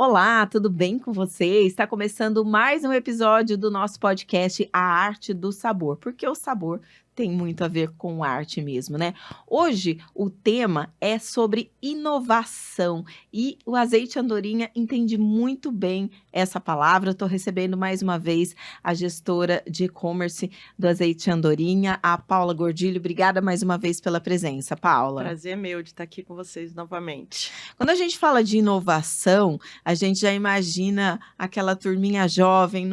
Olá, tudo bem com você? Está começando mais um episódio do nosso podcast A Arte do Sabor, porque o sabor tem muito a ver com arte mesmo, né? Hoje o tema é sobre inovação e o azeite andorinha entende muito bem essa palavra. Estou recebendo mais uma vez a gestora de e-commerce do azeite andorinha, a Paula Gordilho. Obrigada mais uma vez pela presença, Paula. Prazer meu de estar aqui com vocês novamente. Quando a gente fala de inovação, a gente já imagina aquela turminha jovem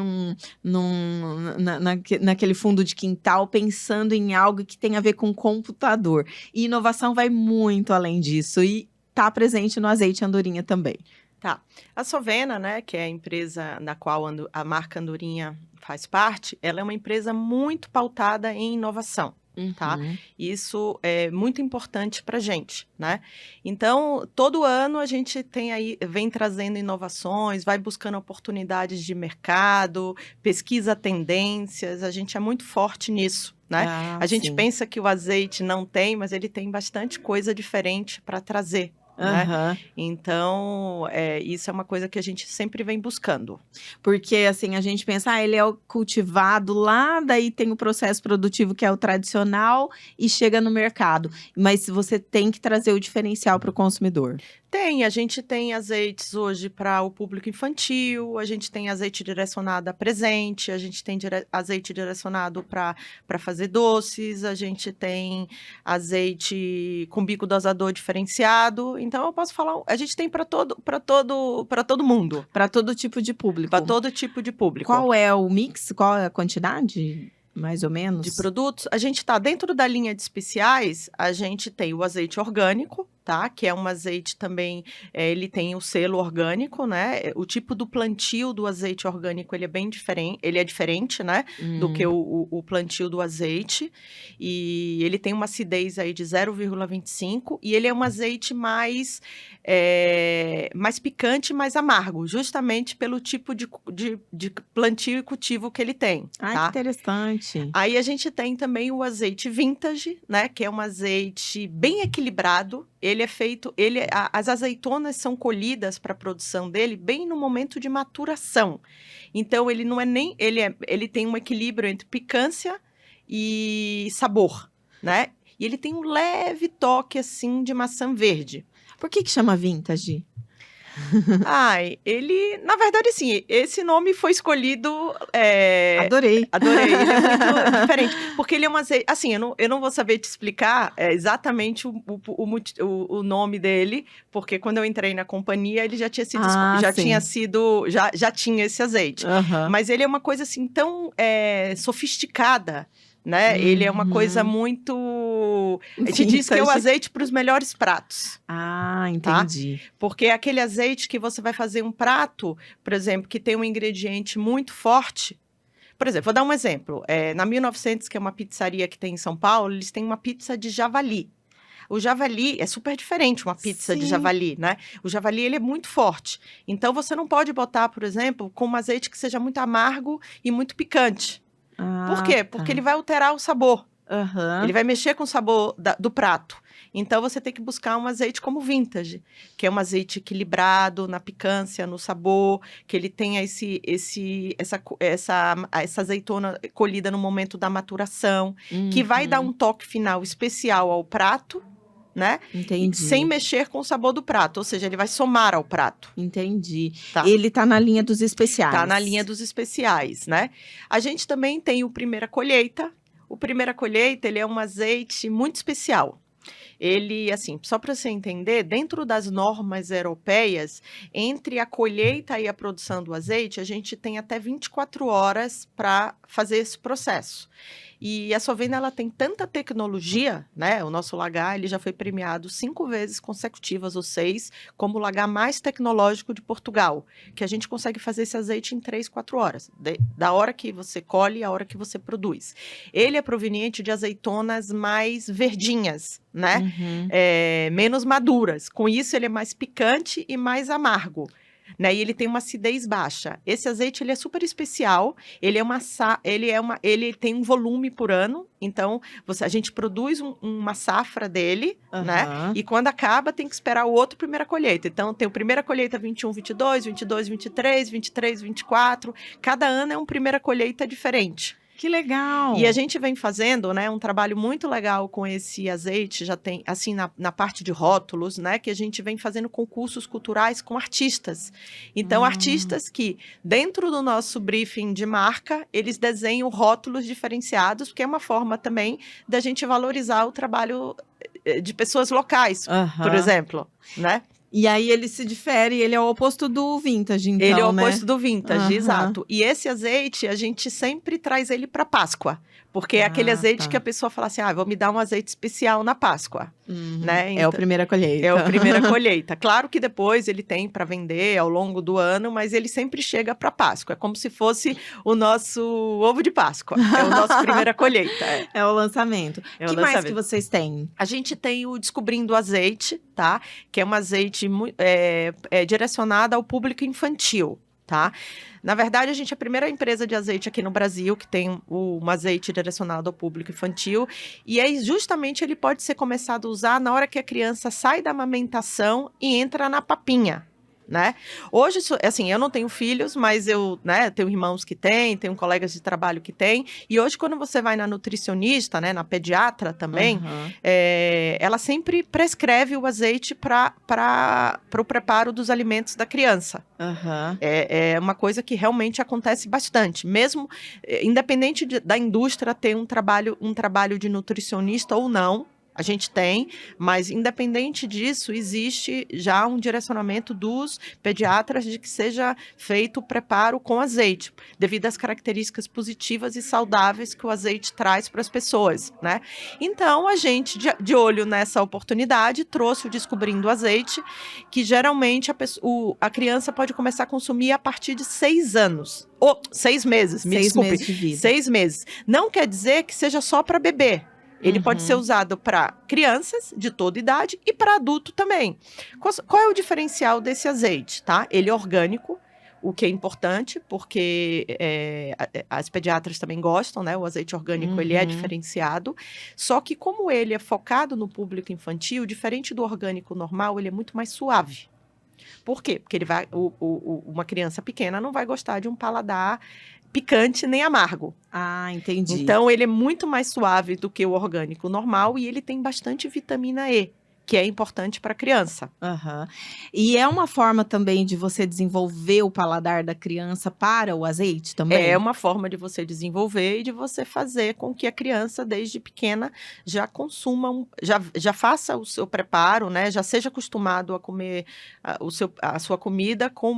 naquele fundo de quintal pensando em algo que tem a ver com computador. E inovação vai muito além disso e está presente no azeite andorinha também. Tá. A Sovena, né, que é a empresa na qual a marca Andorinha faz parte, ela é uma empresa muito pautada em inovação. Tá? Isso é muito importante para a gente, né? Então, todo ano a gente vem trazendo inovações, vai buscando oportunidades de mercado, pesquisa tendências, a gente é muito forte nisso, né? A gente pensa que o azeite não tem, mas ele tem bastante coisa diferente para trazer. Né? Então, isso é uma coisa que a gente sempre vem buscando. Porque, assim, a gente pensa, ele é cultivado lá, daí tem o processo produtivo que é o tradicional e chega no mercado. Mas você tem que trazer o diferencial para o consumidor. A gente tem azeites hoje para o público infantil, a gente tem azeite direcionado a presente, a gente tem azeite direcionado para fazer doces, a gente tem azeite com bico dosador diferenciado. Então, eu posso falar, a gente tem para todo mundo. Para todo tipo de público. Para todo tipo de público. Qual é o mix? Qual é a quantidade? Mais ou menos? De produtos? A gente está dentro da linha de especiais, a gente tem o azeite orgânico, tá? Que é um azeite também, ele tem o selo orgânico, né? O tipo do plantio do azeite orgânico, ele é bem diferente, ele é diferente, né? Do que o plantio do azeite. E ele tem uma acidez aí de 0,25 e ele é um azeite mais picante, mais amargo, justamente pelo tipo de plantio e cultivo que ele tem. Ai, tá? que interessante. Aí a gente tem também o azeite vintage, né? Que é um azeite bem equilibrado. Ele é feito, as azeitonas são colhidas para a produção dele bem no momento de maturação. Então ele não é nem, ele tem um equilíbrio entre picância e sabor, né? E ele tem um leve toque assim de maçã verde. Por que chama vintage? Ele, na verdade, sim, esse nome foi escolhido. Adorei. Ele é muito diferente. Porque ele é um azeite. Assim, eu não vou saber te explicar exatamente o nome dele, porque quando eu entrei na companhia, ele já tinha sido. Já tinha esse azeite. Mas ele é uma coisa assim tão sofisticada. Né? Ele é uma coisa muito... A gente diz que é o azeite para os melhores pratos. Ah, entendi. Tá? Porque é aquele azeite que você vai fazer um prato, por exemplo, que tem um ingrediente muito forte. Por exemplo, vou dar um exemplo. Na 1900, que é uma pizzaria que tem em São Paulo, eles têm uma pizza de javali. O javali é super diferente, uma pizza de javali, né? O javali, ele é muito forte. Então, você não pode botar, por exemplo, com um azeite que seja muito amargo e muito picante. Por quê? Porque ele vai alterar o sabor. Ele vai mexer com o sabor do prato. Então, você tem que buscar um azeite como vintage, que é um azeite equilibrado na picância, no sabor, que ele tenha essa azeitona colhida no momento da maturação, que vai dar um toque final especial ao prato, né? Entendi. Sem mexer com o sabor do prato, ou seja, ele vai somar ao prato. Entendi. Tá. Ele tá na linha dos especiais. Tá na linha dos especiais, né? A gente também tem o Primeira Colheita. O Primeira Colheita, ele é um azeite muito especial. Ele, assim, só para você entender, dentro das normas europeias, entre a colheita e a produção do azeite, a gente tem até 24 horas para fazer esse processo. E a Sovena, ela tem tanta tecnologia, né? O nosso lagar, ele já foi premiado 5 vezes consecutivas, ou 6, como o lagar mais tecnológico de Portugal, que a gente consegue fazer esse azeite em 3, 4 horas, da hora que você colhe à hora que você produz. Ele é proveniente de azeitonas mais verdinhas, né? Menos maduras. Com isso, ele é mais picante e mais amargo. né? E ele tem uma acidez baixa. Esse azeite, ele é super especial, ele tem um volume por ano, então a gente produz uma safra dele, né? Aham. E quando acaba, tem que esperar o outro primeira colheita. Então, tem o primeira colheita 21, 22, 22, 23, 23, 24. Cada ano é uma primeira colheita diferente. Que legal! E a gente vem fazendo, né, um trabalho muito legal com esse azeite, já tem, assim, na parte de rótulos, né, que a gente vem fazendo concursos culturais com artistas. Então, artistas que, dentro do nosso briefing de marca, eles desenham rótulos diferenciados, porque é uma forma também da gente valorizar o trabalho de pessoas locais, por Aham. exemplo, né? E aí ele se difere, ele é o oposto do vintage, então, Ele é o né? oposto do vintage, Aham. exato. E esse azeite, a gente sempre traz ele para Páscoa. Porque é aquele azeite tá. que a pessoa fala assim, vou me dar um azeite especial na Páscoa. Né? É a primeira colheita. É a primeira colheita. Claro que depois ele tem para vender ao longo do ano, mas ele sempre chega para Páscoa. É como se fosse o nosso ovo de Páscoa. É o nosso primeira colheita. É o lançamento. É o Que mais lançamento. que vocês têm? A gente tem o Descobrindo Azeite, tá? Que é um azeite direcionado ao público infantil, tá? Na verdade, a gente é a primeira empresa de azeite aqui no Brasil que tem um azeite direcionado ao público infantil. E aí, justamente, ele pode ser começado a usar na hora que a criança sai da amamentação e entra na papinha. Né? Hoje, assim, eu não tenho filhos, mas eu, né, tenho irmãos que têm, tenho colegas de trabalho que têm, e hoje quando você vai na nutricionista, né, na pediatra também, ela sempre prescreve o azeite para o preparo dos alimentos da criança. É uma coisa que realmente acontece bastante, mesmo independente da indústria ter um trabalho de nutricionista ou não. A gente tem, mas independente disso, existe já um direcionamento dos pediatras de que seja feito o preparo com azeite, devido às características positivas e saudáveis que o azeite traz para as pessoas, né? Então, a gente, de olho nessa oportunidade, trouxe o Descobrindo Azeite, que geralmente a criança pode começar a consumir a partir de 6 anos. Ou 6 meses, me desculpe. 6 meses de vida. 6 meses. Não quer dizer que seja só para bebê. Ele pode ser usado para crianças de toda idade e para adulto também. Qual é o diferencial desse azeite, tá? Ele é orgânico, o que é importante, porque as pediatras também gostam, né? O azeite orgânico, ele é diferenciado. Só que como ele é focado no público infantil, diferente do orgânico normal, ele é muito mais suave. Por quê? Porque uma criança pequena não vai gostar de um paladar picante nem amargo. Entendi. Então, ele é muito mais suave do que o orgânico normal e ele tem bastante vitamina E, que é importante para a criança. E é uma forma também de você desenvolver o paladar da criança para o azeite também? É uma forma de você desenvolver e de você fazer com que a criança, desde pequena, já consuma, já faça o seu preparo, né? Já seja acostumado a comer a sua comida com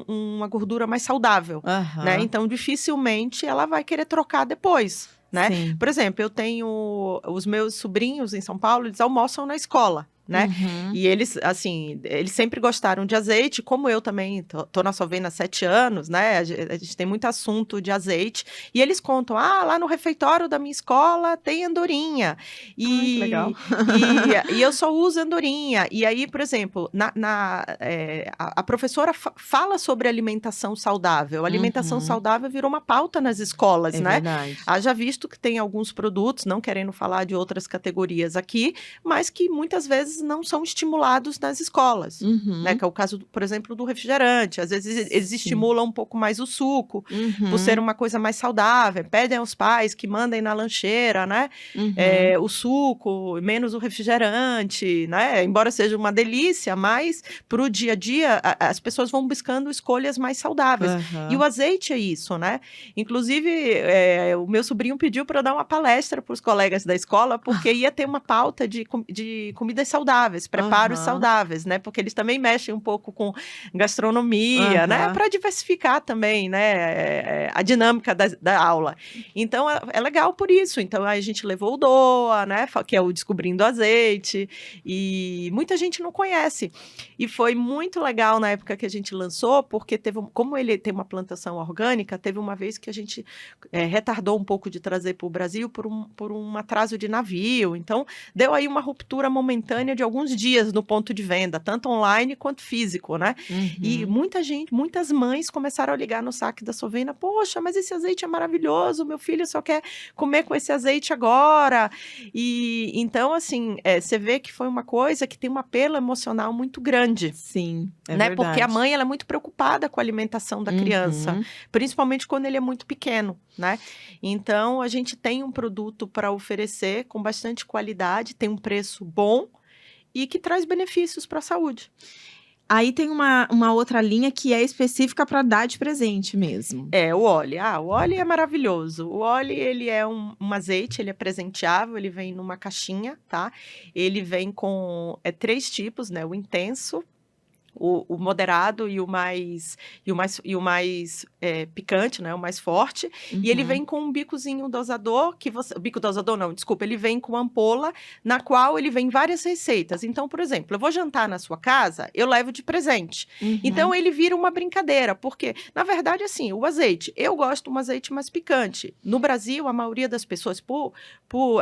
uma gordura mais saudável, né? Então, dificilmente ela vai querer trocar depois. Né? Por exemplo, eu tenho os meus sobrinhos em São Paulo, eles almoçam na escola. Né? E eles, assim, eles sempre gostaram de azeite, como eu também tô na Sovena há 7 anos, né? A gente tem muito assunto de azeite, e eles contam, lá no refeitório da minha escola tem andorinha, que legal. e eu só uso andorinha, e aí, por exemplo, a professora fala sobre alimentação saudável, alimentação saudável virou uma pauta nas escolas, né? Verdade. Haja visto que tem alguns produtos, não querendo falar de outras categorias aqui, mas que muitas vezes não são estimulados nas escolas, né? Que é o caso, por exemplo, do refrigerante. Às vezes eles estimulam um pouco mais o suco, por ser uma coisa mais saudável. Pedem aos pais que mandem na lancheira, né? O suco, menos o refrigerante, né? Embora seja uma delícia, mas para o dia a dia, as pessoas vão buscando escolhas mais saudáveis. E o azeite é isso, né? Inclusive, o meu sobrinho pediu para eu dar uma palestra para os colegas da escola, porque ia ter uma pauta de comidas saudáveis, preparos saudáveis, né? Porque eles também mexem um pouco com gastronomia, né? Para diversificar também, né? A dinâmica da aula. Então, é legal por isso. Então, a gente levou o DOA, né? Que é o Descobrindo Azeite, e muita gente não conhece. E foi muito legal na época que a gente lançou, porque como ele tem uma plantação orgânica, teve uma vez que a gente retardou um pouco de trazer para o Brasil por um atraso de navio. Então, deu aí uma ruptura momentânea campanha de alguns dias no ponto de venda, tanto online quanto físico, né? E Uhum. muitas mães começaram a ligar no saque da Sovena, poxa, mas esse azeite é maravilhoso, meu filho só quer comer com esse azeite agora. E então, assim, você vê que foi uma coisa que tem um apelo emocional muito grande. Sim, é Né? Porque a verdade. mãe ela é muito preocupada com a alimentação da criança, Uhum. principalmente quando ele é muito pequeno, né? Então a gente tem um produto para oferecer com bastante qualidade, tem um preço bom e que traz benefícios para a saúde. Aí tem uma outra linha que é específica para dar de presente mesmo. É, o óleo. O óleo é maravilhoso. O óleo, ele é um azeite, ele é presenteável, ele vem numa caixinha, tá? Ele vem com 3 tipos, né? O intenso, o moderado e o mais picante, né? O mais forte. E ele Uhum. vem com um bicozinho dosador, que você. Bico dosador, não, desculpa. Ele vem com ampola, na qual ele vem várias receitas. Então, por exemplo, eu vou jantar na sua casa, eu levo de presente. Então, Uhum. ele vira uma brincadeira, porque, na verdade, assim, o azeite, eu gosto de um azeite mais picante. No Brasil, a maioria das pessoas,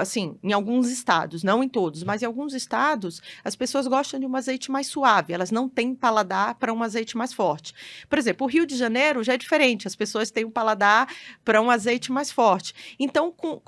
assim, em alguns estados, não em todos, mas em alguns estados, as pessoas gostam de um azeite mais suave, elas não têm paladar para um azeite mais forte. Por exemplo, o Rio de Janeiro já é diferente, as pessoas têm um paladar para um azeite mais forte. Então, com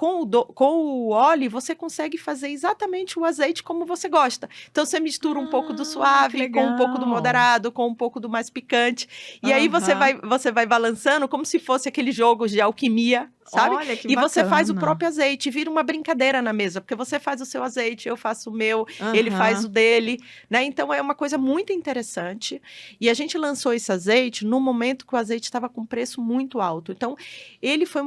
o óleo, você consegue fazer exatamente o azeite como você gosta. Então, você mistura um pouco do Que suave com um pouco do legal. moderado, com um pouco do mais picante. E aí Aham. você vai balançando como se fosse aqueles jogos de alquimia, sabe? Olha, que E você faz o bacana. próprio azeite, vira uma brincadeira na mesa, porque você faz o seu azeite, eu faço o meu, ele faz o Aham. dele, né? Então é uma coisa muito interessante. E a gente lançou esse azeite no momento que o azeite estava com preço muito alto. Então ele foi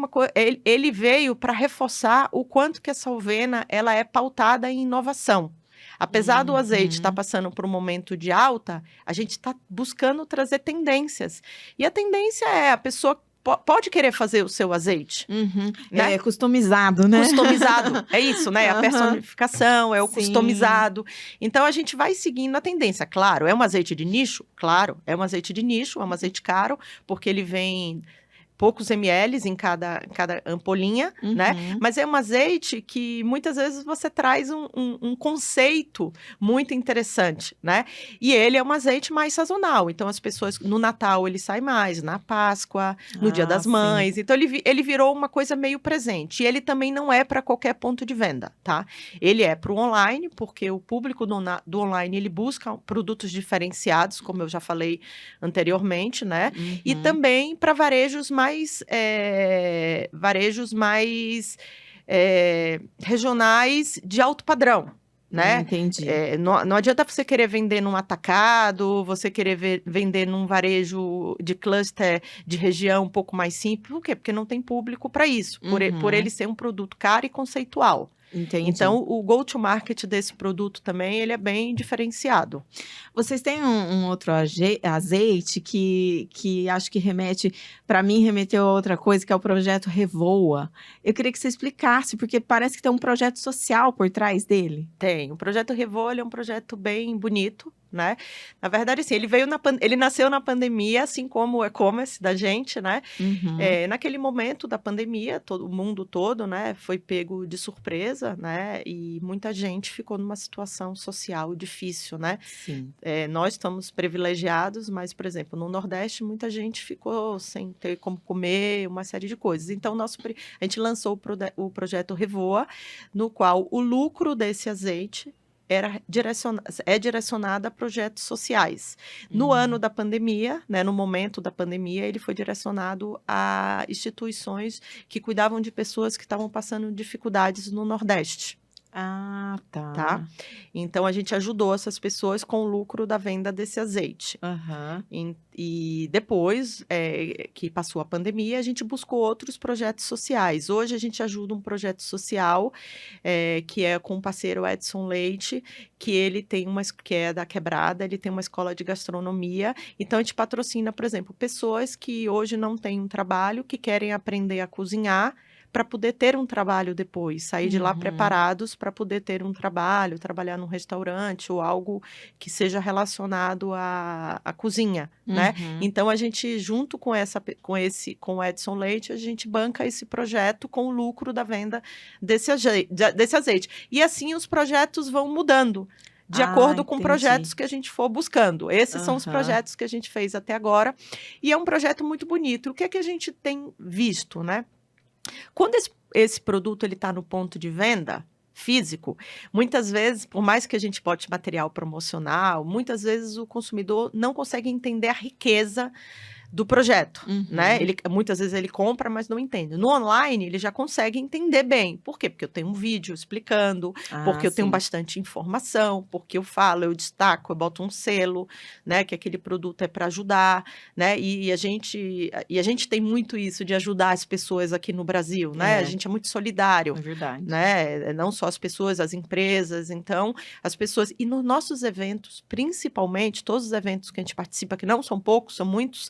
ele veio para reforçar o quanto que a Solvena ela é pautada em inovação. Apesar do azeite estar Uhum. passando por um momento de alta, a gente está buscando trazer tendências. E a tendência é a pessoa pode querer fazer o seu azeite, Uhum. né? É customizado, né? Customizado, é isso, né? A Aham. personificação, é o Sim. customizado. Então a gente vai seguindo a tendência. Claro, é um azeite de nicho? Claro, é um azeite de nicho, é um azeite caro, porque ele vem poucos ml em cada ampolinha, né? Uhum. Mas é um azeite que muitas vezes você traz um conceito muito interessante, né? E ele é um azeite mais sazonal. Então, as pessoas, no Natal ele sai mais, na Páscoa, no Dia Ah, das sim. Mães. Então, ele virou uma coisa meio presente. E ele também não é para qualquer ponto de venda, tá? Ele é para o online, porque o público do online, ele busca produtos diferenciados, como eu já falei anteriormente, né? E Uhum. também para varejos mais regionais de alto padrão, né? Entendi. Não adianta você querer vender num atacado, você querer vender num varejo de cluster de região um pouco mais simples. Por quê? Porque não tem público para isso, por ele Uhum. ser um produto caro e conceitual. Entendi. Então, o go-to-market desse produto também, ele é bem diferenciado. Vocês têm um outro azeite que acho que remete, para mim remeteu a outra coisa, que é o projeto Revoa. Eu queria que você explicasse, porque parece que tem um projeto social por trás dele. Tem. O projeto Revolve é um projeto bem bonito, né? Na verdade, assim, ele nasceu na pandemia, assim como o e-commerce da gente, né? Uhum. Naquele momento da pandemia, o mundo todo, né, foi pego de surpresa, né? E muita gente ficou numa situação social difícil, né? Sim. Nós estamos privilegiados, mas, por exemplo, no Nordeste, muita gente ficou sem ter como comer, uma série de coisas. Então, a gente lançou o projeto Revoa, no qual o lucro desse azeite é direcionado a projetos sociais. No ano Hum. da pandemia, né, no momento da pandemia, ele foi direcionado a instituições que cuidavam de pessoas que estavam passando dificuldades no Nordeste. Ah, Tá? tá. Então a gente ajudou essas pessoas com o lucro da venda desse azeite. Aham. E depois que passou a pandemia, a gente buscou outros projetos sociais. Hoje a gente ajuda um projeto social que é com o parceiro Edson Leite, que ele tem que é da Quebrada, ele tem uma escola de gastronomia. Então a gente patrocina, por exemplo, pessoas que hoje não têm um trabalho, que querem aprender a cozinhar para poder ter um trabalho depois, sair de lá Uhum. preparados para poder ter um trabalho, trabalhar num restaurante ou algo que seja relacionado à cozinha, né? Uhum. Então a gente junto com o Edson Leite, a gente banca esse projeto com o lucro da venda desse azeite. E assim os projetos vão mudando. de acordo com entendi. projetos que a gente for buscando. Esses são os Aham. projetos que a gente fez até agora, e é um projeto muito bonito. O que é que a gente tem visto, né? Quando esse produto ele está no ponto de venda físico, muitas vezes, por mais que a gente bote material promocional, muitas vezes o consumidor não consegue entender a riqueza do projeto, né? Uhum. Muitas vezes ele compra, mas não entende. No online, ele já consegue entender bem. Por quê? Porque eu tenho um vídeo explicando, Ah, porque eu tenho sim. bastante informação, porque eu falo, eu destaco, eu boto um selo, né? Que aquele produto é para ajudar, né? E a gente tem muito isso de ajudar as pessoas aqui no Brasil, né? A É, gente é muito solidário, é verdade. né? Não só as pessoas, as empresas. Então, as pessoas... E nos nossos eventos, principalmente, todos os eventos que a gente participa, que não são poucos, são muitos,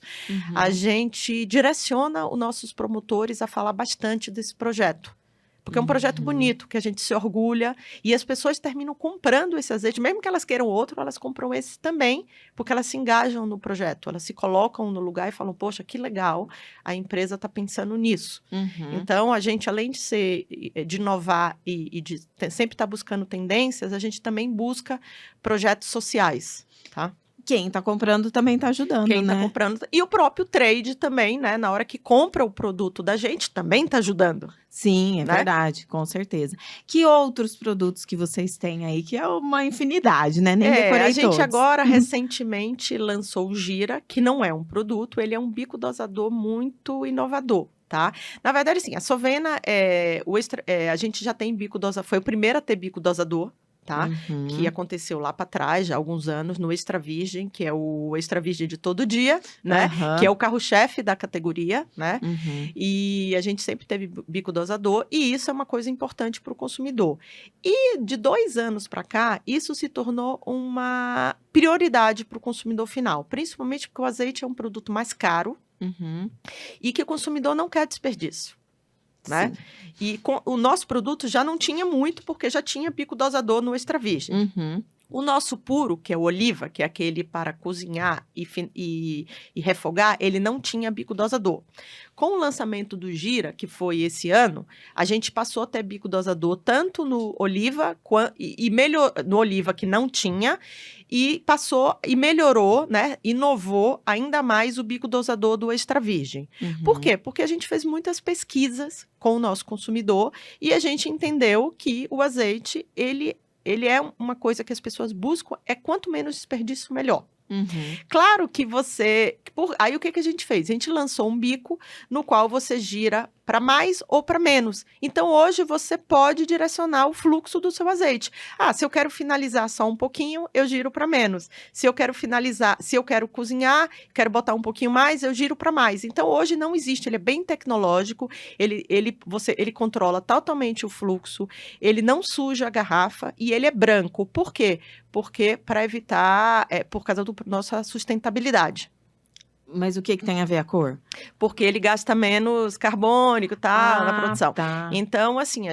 a Uhum. gente direciona os nossos promotores a falar bastante desse projeto. Porque é um projeto Uhum. bonito, que a gente se orgulha, e as pessoas terminam comprando esse azeite, mesmo que elas queiram outro, elas compram esse também, porque elas se engajam no projeto, elas se colocam no lugar e falam, poxa, que legal, a empresa está pensando nisso. Uhum. Então, a gente, além de inovar e de sempre estar buscando tendências, a gente também busca projetos sociais, tá? Quem tá comprando também tá ajudando, Quem está né? comprando. E o próprio trade também, né? Na hora que compra o produto da gente, também está ajudando, Sim, é né? verdade, com certeza. Que outros produtos que vocês têm aí, que é uma infinidade, né? Nem A decorei gente todos. agora recentemente lançou o Gira, que não é um produto, ele é um bico dosador muito inovador. Tá? Na verdade, assim, a Sovena, a gente já tem bico dosador, foi o primeiro a ter bico dosador, tá? Que Uhum. aconteceu lá para trás, já há alguns anos, no Extra Virgem, que é o Extra Virgem de todo dia, né? Que é Aham. o carro-chefe da categoria, né? Uhum. E a gente sempre teve bico dosador, e isso é uma coisa importante para o consumidor. E de 2 anos para cá, isso se tornou uma prioridade para o consumidor final, principalmente porque o azeite é um produto mais caro Uhum. e que o consumidor não quer desperdício, né? Sim. E o nosso produto já não tinha muito, porque já tinha bico dosador no extra virgem. Uhum. O nosso puro, que é o oliva, que é aquele para cozinhar e refogar, ele não tinha bico dosador. Com o lançamento do Gira, que foi esse ano, a gente passou a ter bico dosador tanto no oliva no oliva que não tinha, e passou e melhorou, né? Inovou ainda mais o bico dosador do extra virgem. Por Uhum. quê? Porque a gente fez muitas pesquisas com o nosso consumidor e a gente entendeu que o azeite, ele é uma coisa que as pessoas buscam, é quanto menos desperdício, melhor. Uhum. Claro que aí o que a gente fez? A gente lançou um bico no qual você gira para mais ou para menos. Então, hoje, você pode direcionar o fluxo do seu azeite. Ah, se eu quero finalizar só um pouquinho, eu giro para menos. Se eu quero finalizar, se eu quero cozinhar, quero botar um pouquinho mais, eu giro para mais. Então, hoje não existe, ele é bem tecnológico, ele controla totalmente o fluxo, ele não suja a garrafa e ele é branco. Por quê? Porque para evitar, por causa da nossa sustentabilidade. Mas o que tem a ver a cor? Porque ele gasta menos carbônico, tal, na Ah, produção. tá. Então, assim,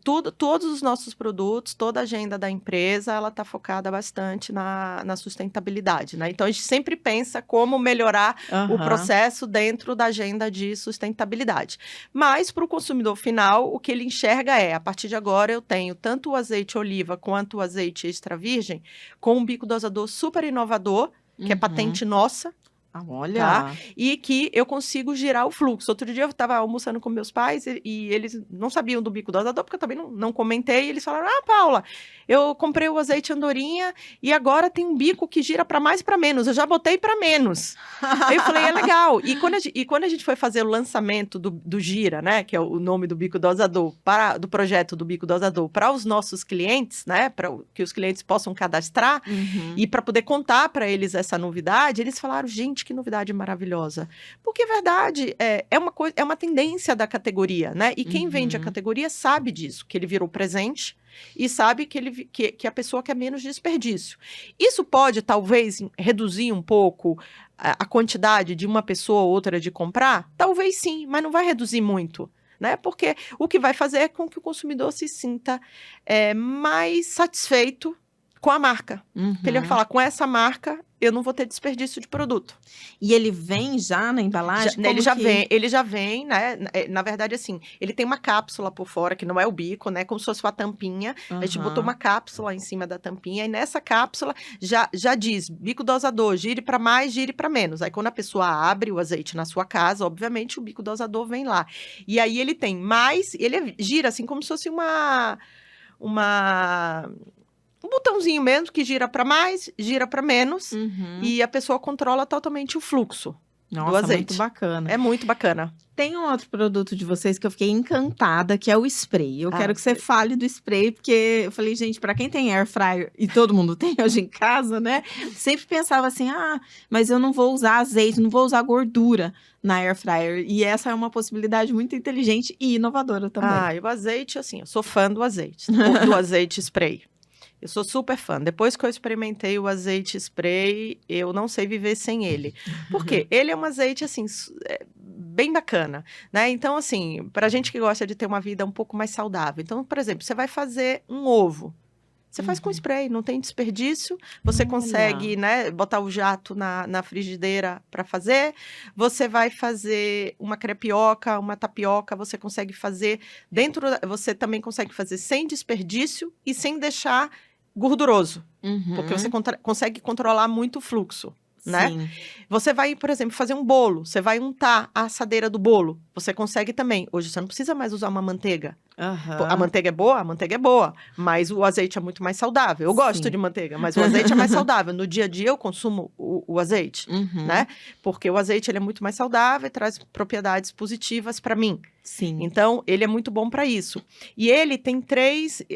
todos os nossos produtos, toda a agenda da empresa, ela está focada bastante na sustentabilidade, né? Então, a gente sempre pensa como melhorar o Aham. processo dentro da agenda de sustentabilidade. Mas, para o consumidor final, o que ele enxerga a partir de agora, eu tenho tanto o azeite oliva quanto o azeite extra virgem com um bico dosador super inovador, que é Uhum. patente nossa, Ah, tá? olha. E que eu consigo girar o fluxo. Outro dia eu estava almoçando com meus pais e eles não sabiam do bico dosador, porque eu também não comentei. E eles falaram: Ah, Paula, eu comprei o azeite andorinha e agora tem um bico que gira para mais e para menos. Eu já botei para menos. Aí eu falei: É legal. E quando a gente foi fazer o lançamento do Gira, né? Que é o nome do bico dosador, do projeto do bico dosador, para os nossos clientes, né? Para que os clientes possam cadastrar. Uhum. E para poder contar para eles essa novidade, eles falaram: gente, que novidade maravilhosa. Porque é verdade, é uma tendência da categoria, né? E quem vende a Uhum. categoria sabe disso, que ele virou presente e sabe que a pessoa quer menos desperdício. Isso pode, talvez, reduzir um pouco a quantidade de uma pessoa ou outra de comprar? Talvez sim, mas não vai reduzir muito. Né? Porque o que vai fazer é com que o consumidor se sinta mais satisfeito com a marca. Que ele vai Uhum. falar, com essa marca, eu não vou ter desperdício de produto. E ele vem já na embalagem? Ele já vem, né? Na verdade, assim, ele tem uma cápsula por fora, que não é o bico, né? Como se fosse uma tampinha. A gente botou uma cápsula em cima da tampinha, e nessa cápsula já diz, bico dosador, gire para mais, gire para menos. Aí quando a pessoa abre o azeite na sua casa, obviamente o bico dosador vem lá. E aí ele tem mais, ele gira assim como se fosse um botãozinho mesmo que gira para mais, gira para menos, e a pessoa controla totalmente o fluxo do Nossa, azeite. muito bacana. É muito bacana. Tem um outro produto de vocês que eu fiquei encantada, que é o spray. Eu quero que você fale do spray, porque eu falei, gente, para quem tem air fryer, e todo mundo tem hoje em casa, né? Sempre pensava assim, mas eu não vou usar azeite, não vou usar gordura na air fryer. E essa é uma possibilidade muito inteligente e inovadora também. E o azeite, assim, eu sou fã do azeite, do azeite spray. Eu sou super fã. Depois que eu experimentei o azeite spray, eu não sei viver sem ele. Por quê? Ele é um azeite, assim, bem bacana, né? Então, assim, pra gente que gosta de ter uma vida um pouco mais saudável. Então, por exemplo, você vai fazer um ovo. Você faz com spray, não tem desperdício. Você consegue, né, botar o jato na frigideira para fazer. Você vai fazer uma crepioca, uma tapioca, você consegue fazer você também consegue fazer sem desperdício e sem deixar gorduroso, porque você consegue controlar muito o fluxo, né? Sim. Você vai, por exemplo, fazer um bolo, você vai untar a assadeira do bolo, você consegue também. Hoje você não precisa mais usar uma manteiga. A manteiga é boa? A manteiga é boa, mas o azeite é muito mais saudável. Eu gosto de manteiga, mas o azeite é mais saudável. No dia a dia eu consumo o azeite, né? Porque o azeite ele é muito mais saudável e traz propriedades positivas para mim. Sim. Então, ele é muito bom para isso. E ele tem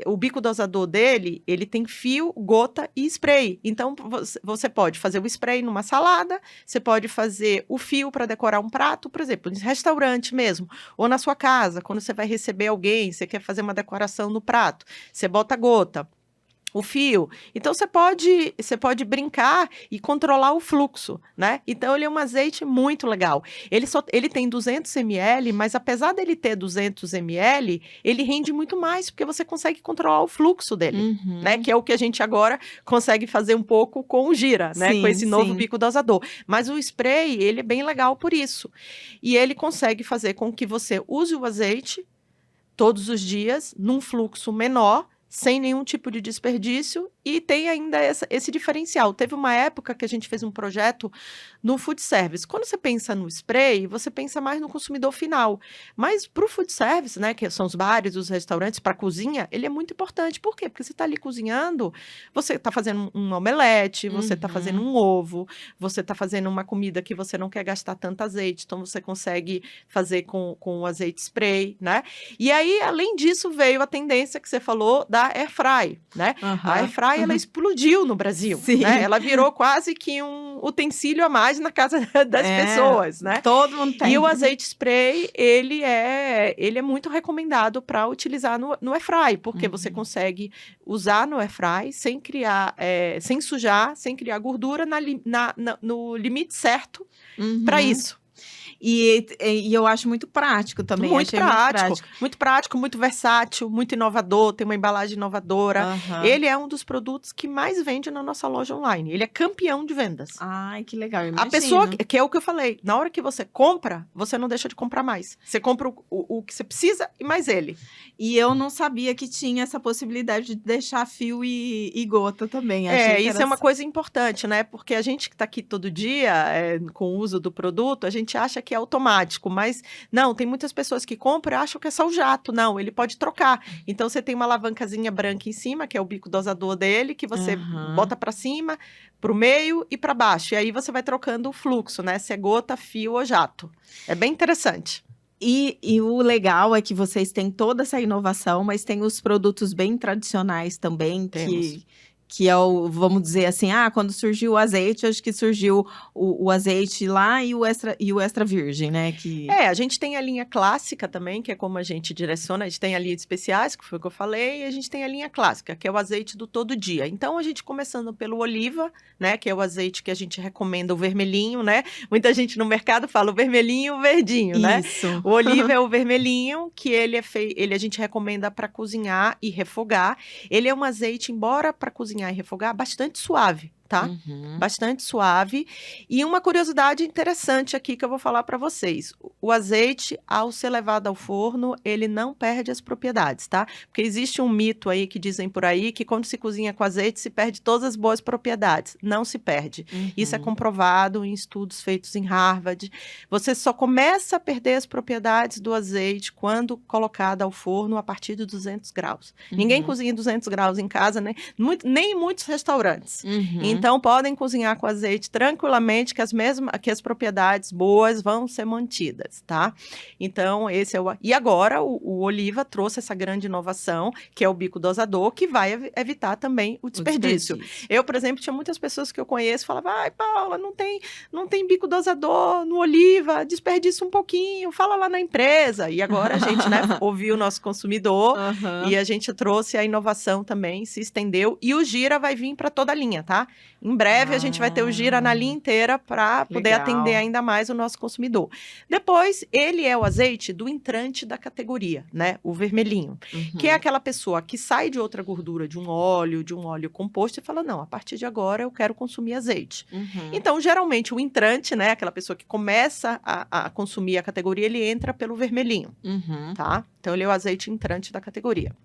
o bico dosador dele, ele tem fio, gota e spray. Então, você pode fazer o spray numa salada, você pode fazer o fio para decorar um prato, por exemplo, em restaurante mesmo, ou na sua casa, quando você vai receber alguém, você quer fazer uma decoração no prato, você bota gota. O fio. Então, você pode brincar e controlar o fluxo, né? Então, ele é um azeite muito legal. Ele tem 200 ml, mas apesar dele ter 200 ml, ele rende muito mais, porque você consegue controlar o fluxo dele, né? Que é o que a gente agora consegue fazer um pouco com o gira, né? Com esse novo bico dosador. Mas o spray, ele é bem legal por isso. E ele consegue fazer com que você use o azeite todos os dias, num fluxo menor, sem nenhum tipo de desperdício, e tem ainda esse diferencial. Teve uma época que a gente fez um projeto no food service. Quando você pensa no spray, você pensa mais no consumidor final. Mas para o food service, né, que são os bares, os restaurantes, para a cozinha, ele é muito importante. Por quê? Porque você está ali cozinhando, você está fazendo um omelete, você está fazendo um ovo, você está fazendo uma comida que você não quer gastar tanto azeite, então você consegue fazer com o azeite spray, né? E aí, além disso, veio a tendência que você falou da air fry, né? A air fry, ela explodiu no Brasil, né? Ela virou quase que um utensílio a mais na casa das pessoas, né? Todo mundo tem. E o azeite spray, ele é muito recomendado para utilizar no air fry, porque você consegue usar no air fry sem criar, sem sujar, sem criar gordura no limite certo para isso. E eu acho muito prático também. Muito prático, muito versátil, muito inovador, tem uma embalagem inovadora. Ele é um dos produtos que mais vende na nossa loja online. Ele é campeão de vendas. Ai, que legal, A pessoa, que é o que eu falei, na hora que você compra, você não deixa de comprar mais. Você compra o que você precisa e mais ele. E eu não sabia que tinha essa possibilidade de deixar fio e gota também. Isso é uma coisa importante, né? Porque a gente que está aqui todo dia com o uso do produto, a gente acha que é automático, mas não, tem muitas pessoas que compram e acham que é só o jato. Não, ele pode trocar. Então, você tem uma alavancazinha branca em cima, que é o bico dosador dele, que você bota para cima, para o meio e para baixo. E aí, você vai trocando o fluxo, né? Se é gota, fio ou jato. É bem interessante. E o legal é que vocês têm toda essa inovação, mas tem os produtos bem tradicionais também, que é o, vamos dizer assim, quando surgiu o azeite, acho que surgiu o azeite lá e o extra virgem, né? A gente tem a linha clássica também, que é como a gente direciona, a gente tem a linha de especiais, que foi o que eu falei, e a gente tem a linha clássica, que é o azeite do todo dia. Então, a gente começando pelo oliva, né, que é o azeite que a gente recomenda, o vermelhinho, né? Muita gente no mercado fala o vermelhinho e o verdinho, né? Isso. O oliva é o vermelhinho, que ele a gente recomenda para cozinhar e refogar. Ele é um azeite, embora para cozinhar e refogar, bastante suave. tá? Uhum. Bastante suave. E uma curiosidade interessante aqui que eu vou falar para vocês. O azeite, ao ser levado ao forno, ele não perde as propriedades, tá? Porque existe um mito aí que dizem por aí que quando se cozinha com azeite se perde todas as boas propriedades. Não se perde. Isso é Uhum. comprovado em estudos feitos em Harvard. Você só começa a perder as propriedades do azeite quando colocado ao forno a partir de 200 graus. Ninguém Uhum. cozinha 200 graus em casa, né? Nem em muitos restaurantes. Uhum. Então, podem cozinhar com azeite tranquilamente, que as propriedades boas vão ser mantidas, tá? Então, esse é o... E agora, o Oliva trouxe essa grande inovação, que é o bico dosador, que vai evitar também o O desperdício. Eu, por exemplo, tinha muitas pessoas que eu conheço que falavam, ai, Paula, não tem bico dosador no Oliva, desperdiça um pouquinho, fala lá na empresa. E agora a gente, né, ouviu o nosso consumidor e Aham. a gente trouxe a inovação também, se estendeu. E o Gira vai vir para toda a linha, tá? Em breve a gente vai ter o Gira na linha inteira para poder atender Legal. ainda mais o nosso consumidor. Depois, ele é o azeite do entrante da categoria, né? O vermelhinho, que é Uhum. aquela pessoa que sai de outra gordura, de um óleo composto e fala, não, a partir de agora eu quero consumir azeite. Uhum. Então, geralmente, o entrante, né? Aquela pessoa que começa a consumir a categoria, ele entra pelo vermelhinho, Uhum. tá? Então, ele é o azeite entrante da categoria.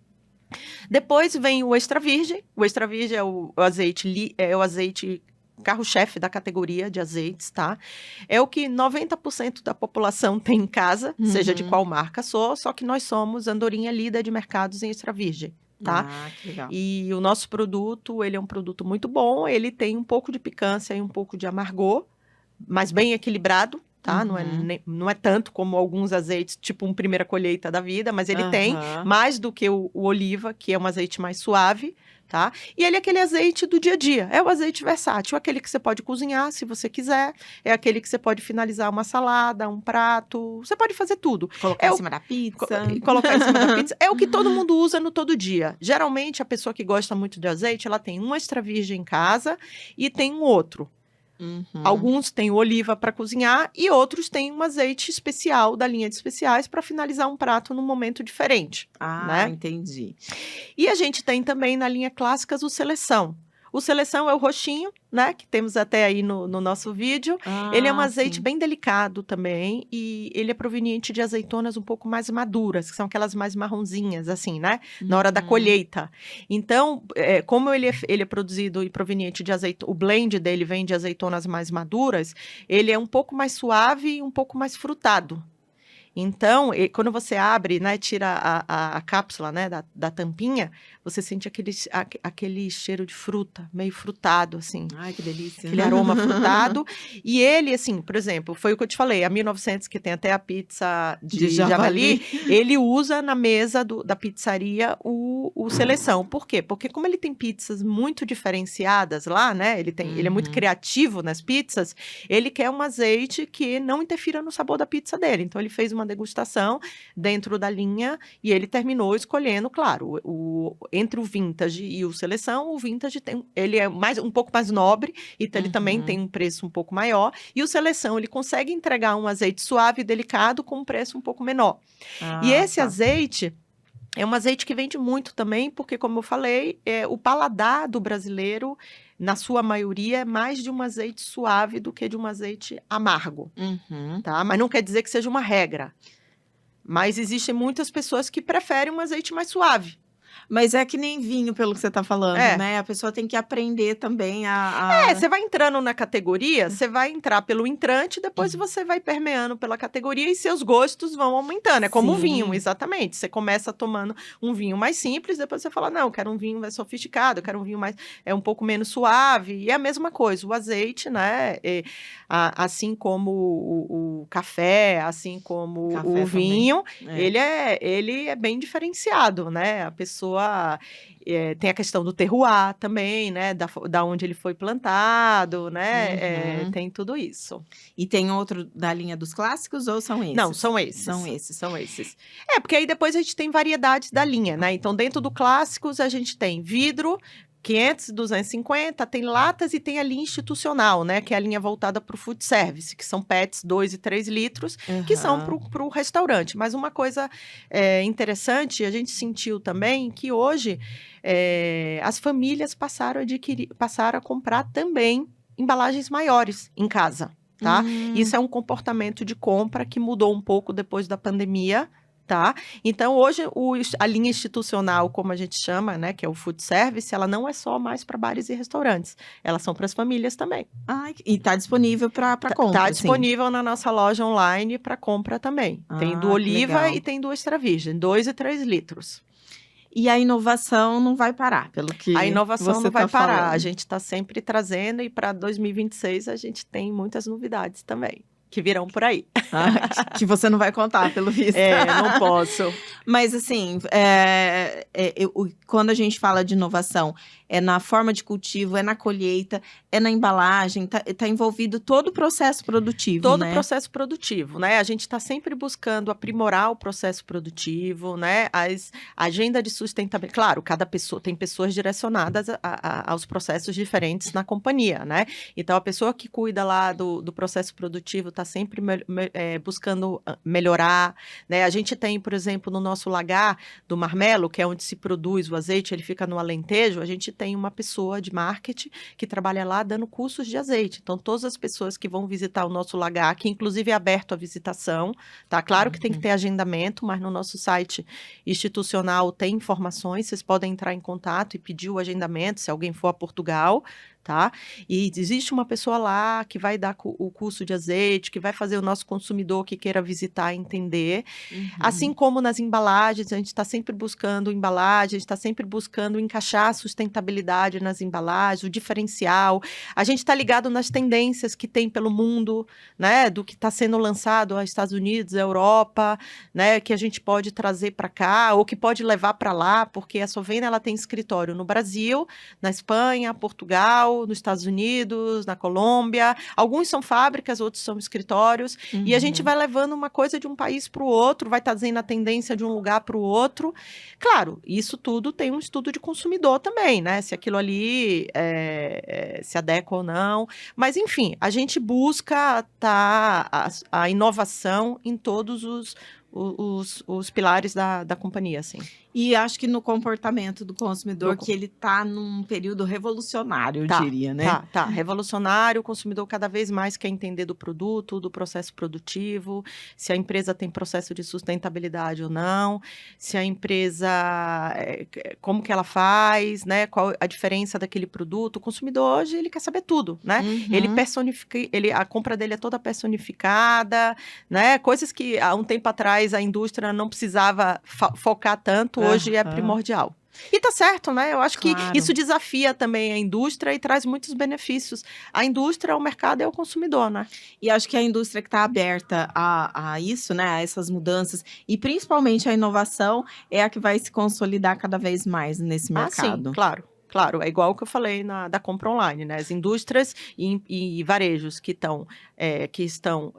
Depois vem o extra virgem. O extra virgem é o azeite carro-chefe da categoria de azeites, tá? É o que 90% da população tem em casa, seja de Uhum. qual marca só que nós somos Andorinha líder de mercados em extra virgem, tá? Ah, que legal. E o nosso produto, ele é um produto muito bom, ele tem um pouco de picância e um pouco de amargor, mas bem equilibrado, tá? Uhum. Não é tanto como alguns azeites, tipo primeira colheita da vida, mas ele tem Aham. mais do que o oliva, que é um azeite mais suave, tá? E ele é aquele azeite do dia a dia, é o azeite versátil, aquele que você pode cozinhar se você quiser, é aquele que você pode finalizar uma salada, um prato, você pode fazer tudo. Colocar É em o cima da pizza. colocar em cima da pizza, é o que todo mundo usa no todo dia. Geralmente, a pessoa que gosta muito de azeite, ela tem um extra virgem em casa e tem um outro. Uhum. Alguns têm o oliva para cozinhar e outros têm um azeite especial da linha de especiais para finalizar um prato num momento diferente, Ah, né? entendi. E a gente tem também na linha clássicas o seleção. O seleção é o roxinho, né? Que temos até aí no nosso vídeo. Ele é um Ah, azeite sim. bem delicado também e ele é proveniente de azeitonas um pouco mais maduras, que são aquelas mais marronzinhas, assim, né? Na hora da Uhum. colheita. Então, como ele é produzido e proveniente de azeitona, o blend dele vem de azeitonas mais maduras, ele é um pouco mais suave e um pouco mais frutado. Então, quando você abre, né, tira a cápsula, né, da tampinha, você sente aquele cheiro de fruta, meio frutado, assim. Ai, que delícia. Aquele aroma frutado. E ele, assim, por exemplo, foi o que eu te falei, a 1900, que tem até a pizza De de javali. javali, ele usa na mesa da pizzaria o seleção. Por quê? Porque como ele tem pizzas muito diferenciadas lá, né, ele é muito Uhum. criativo nas pizzas, ele quer um azeite que não interfira no sabor da pizza dele. Então, ele fez uma degustação dentro da linha e ele terminou escolhendo, claro, entre o vintage e o seleção, o vintage ele é um pouco mais nobre, então ele também tem um preço um pouco maior, e o seleção ele consegue entregar um azeite suave e delicado com um preço um pouco menor. E Ah, esse tá. azeite é um azeite que vende muito também, porque, como eu falei, o paladar do brasileiro, na sua maioria, é mais de um azeite suave do que de um azeite amargo, Uhum. tá? Mas não quer dizer que seja uma regra. Mas existem muitas pessoas que preferem um azeite mais suave. Mas é que nem vinho, pelo que você tá falando, É. né? A pessoa tem que aprender também a... Você vai entrando na categoria, você vai entrar pelo entrante, depois você vai permeando pela categoria e seus gostos vão aumentando. É como o vinho, Sim. exatamente. Você começa tomando um vinho mais simples, depois você fala, não, eu quero um vinho mais sofisticado, eu quero um vinho mais, um pouco menos suave. E é a mesma coisa, o azeite, né? Assim como o café, assim como Café o também. vinho, É. ele é bem diferenciado, né? A pessoa... tem a questão do terroir também, né? Da onde ele foi plantado, né? Uhum. Tem tudo isso. E tem outro da linha dos clássicos ou são esses? Não, são esses. São esses. São esses. Porque aí depois a gente tem variedades da linha, né? Então, dentro do clássicos, a gente tem vidro, 500, 250, tem latas e tem a linha institucional, né? Que é a linha voltada para o food service, que são PETs 2 e 3 litros, que são para o restaurante. Mas uma coisa interessante, a gente sentiu também que hoje as famílias passaram a comprar também embalagens maiores em casa, tá? Isso é um comportamento de compra que mudou um pouco depois da pandemia, tá? Então, hoje, a linha institucional, como a gente chama, né, que é o food service, ela não é só mais para bares e restaurantes, elas são para as famílias também. E tá disponível para compra, Tá disponível na nossa loja online para compra também. Tem do Oliva e tem do Extra Virgem, 2 e 3 litros. E a inovação não vai parar, pelo que a inovação você não vai tá parar. falando. A gente está sempre trazendo e para 2026 a gente tem muitas novidades também, que virão por aí. Que você não vai contar, pelo visto. Não posso. Mas, assim, quando a gente fala de inovação, é na forma de cultivo, é na colheita, é na embalagem, tá envolvido todo o processo produtivo, todo né? o processo produtivo, né? A gente está sempre buscando aprimorar o processo produtivo, né? A agenda de sustentabilidade. Claro, cada pessoa tem pessoas direcionadas aos processos diferentes na companhia, né? Então, a pessoa que cuida lá do processo produtivo está sempre buscando melhorar, né? A gente tem, por exemplo, no nosso lagar do Marmelo, que é onde se produz o azeite, ele fica no Alentejo, a gente tem uma pessoa de marketing que trabalha lá dando cursos de azeite. Então, todas as pessoas que vão visitar o nosso lagar, que inclusive é aberto à visitação, tá? Claro que tem que ter agendamento, mas no nosso site institucional tem informações, vocês podem entrar em contato e pedir o agendamento, se alguém for a Portugal, tá? E existe uma pessoa lá que vai dar o curso de azeite, que vai fazer o nosso consumidor que queira visitar entender. Assim como nas embalagens, a gente está sempre buscando embalagem, a gente está sempre buscando encaixar a sustentabilidade nas embalagens, o diferencial. A gente está ligado nas tendências que tem pelo mundo, né? Do que está sendo lançado aos Estados Unidos, Europa, né? Que a gente pode trazer para cá ou que pode levar para lá, porque a Sovena ela tem escritório no Brasil, na Espanha, Portugal, nos Estados Unidos, na Colômbia. Alguns são fábricas, outros são escritórios. E a gente vai levando uma coisa de um país para o outro, vai trazendo a tendência de um lugar para o outro. Claro, isso tudo tem um estudo de consumidor também, né? Se aquilo ali se adequa ou não. Mas, enfim, a gente busca a inovação em todos os pilares da companhia, assim. E acho que no comportamento do consumidor, que ele tá num período revolucionário, eu diria, né? Tá. Revolucionário, o consumidor cada vez mais quer entender do produto, do processo produtivo, se a empresa tem processo de sustentabilidade ou não, se a empresa, como que ela faz, né? Qual a diferença daquele produto. O consumidor hoje, ele quer saber tudo, né? Ele personifica, a compra dele é toda personificada, né? Coisas que há um tempo atrás a indústria não precisava focar tanto, hoje é primordial. E tá certo, né? Eu acho que isso desafia também a indústria e traz muitos benefícios. A indústria, o mercado é o consumidor, né? E acho que a indústria que está aberta a isso, né? A essas mudanças, e principalmente a inovação, é a que vai se consolidar cada vez mais nesse mercado. Sim, claro. É igual o que eu falei da compra online, né? As indústrias e varejos que estão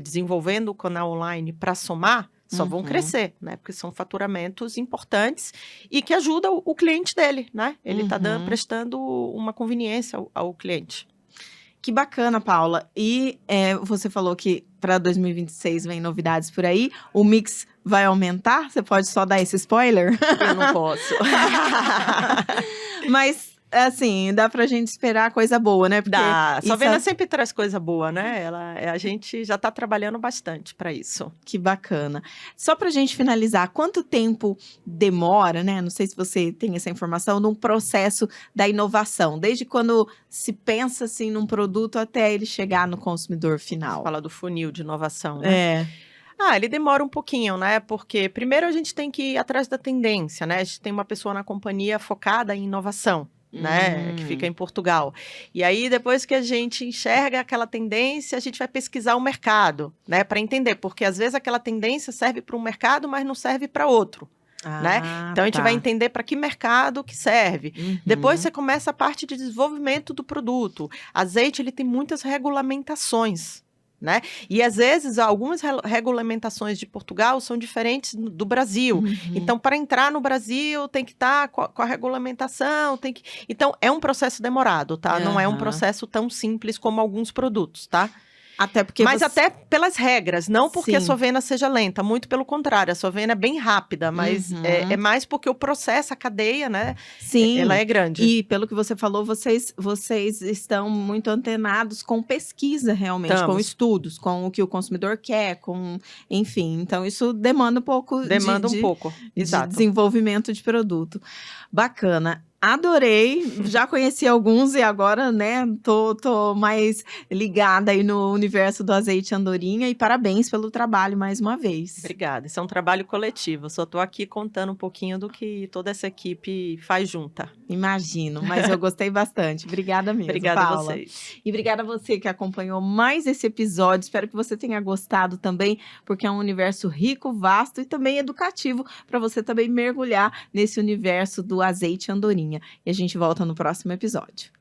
desenvolvendo o canal online para somar, só vão crescer, né? Porque são faturamentos importantes e que ajudam o cliente dele, né? Ele está prestando uma conveniência ao cliente. Que bacana, Paula. E você falou que para 2026 vem novidades por aí. O mix vai aumentar? Você pode só dar esse spoiler? Eu não posso. Mas, assim, dá pra gente esperar coisa boa, né? Porque dá. Sovena sempre traz coisa boa, né? A gente já tá trabalhando bastante para isso. Que bacana. Só pra gente finalizar, quanto tempo demora, né? Não sei se você tem essa informação, num processo da inovação, desde quando se pensa assim num produto até ele chegar no consumidor final. Você fala do funil de inovação, né? Ele demora um pouquinho, né? Porque primeiro a gente tem que ir atrás da tendência, né? A gente tem uma pessoa na companhia focada em inovação, né? Que fica em Portugal. E aí, depois que a gente enxerga aquela tendência, a gente vai pesquisar o mercado, né? Para entender, porque às vezes aquela tendência serve para um mercado, mas não serve para outro. Né? Então, a gente vai entender para que mercado que serve. Depois, você começa a parte de desenvolvimento do produto. Azeite, ele tem muitas regulamentações, né? E às vezes algumas regulamentações de Portugal são diferentes do Brasil. Uhum. Então, para entrar no Brasil, tem que estar com a regulamentação, tem que. Então, é um processo demorado, tá? Não é um Aham. processo tão simples como alguns produtos, tá? Até porque Mas você... até pelas regras, não porque a Sim. sua venda seja lenta, muito pelo contrário, a sua venda é bem rápida, mas é Uhum. mais porque o processo, a cadeia, né? Ela Sim, é grande. e pelo que você falou, vocês estão muito antenados com pesquisa realmente, com Estamos. estudos, com o que o consumidor quer, enfim, então isso demanda um pouco Demanda um pouco, de exato. desenvolvimento de produto. Bacana. Adorei, já conheci alguns e agora, né, tô mais ligada aí no universo do azeite andorinha e parabéns pelo trabalho mais uma vez. Obrigada, isso é um trabalho coletivo, eu só estou aqui contando um pouquinho do que toda essa equipe faz junta. Imagino, mas eu gostei bastante. Obrigada mesmo, Obrigada a Paula. vocês. E obrigada a você que acompanhou mais esse episódio. Espero que você tenha gostado também, porque é um universo rico, vasto e também educativo para você também mergulhar nesse universo do azeite andorinha. E a gente volta no próximo episódio.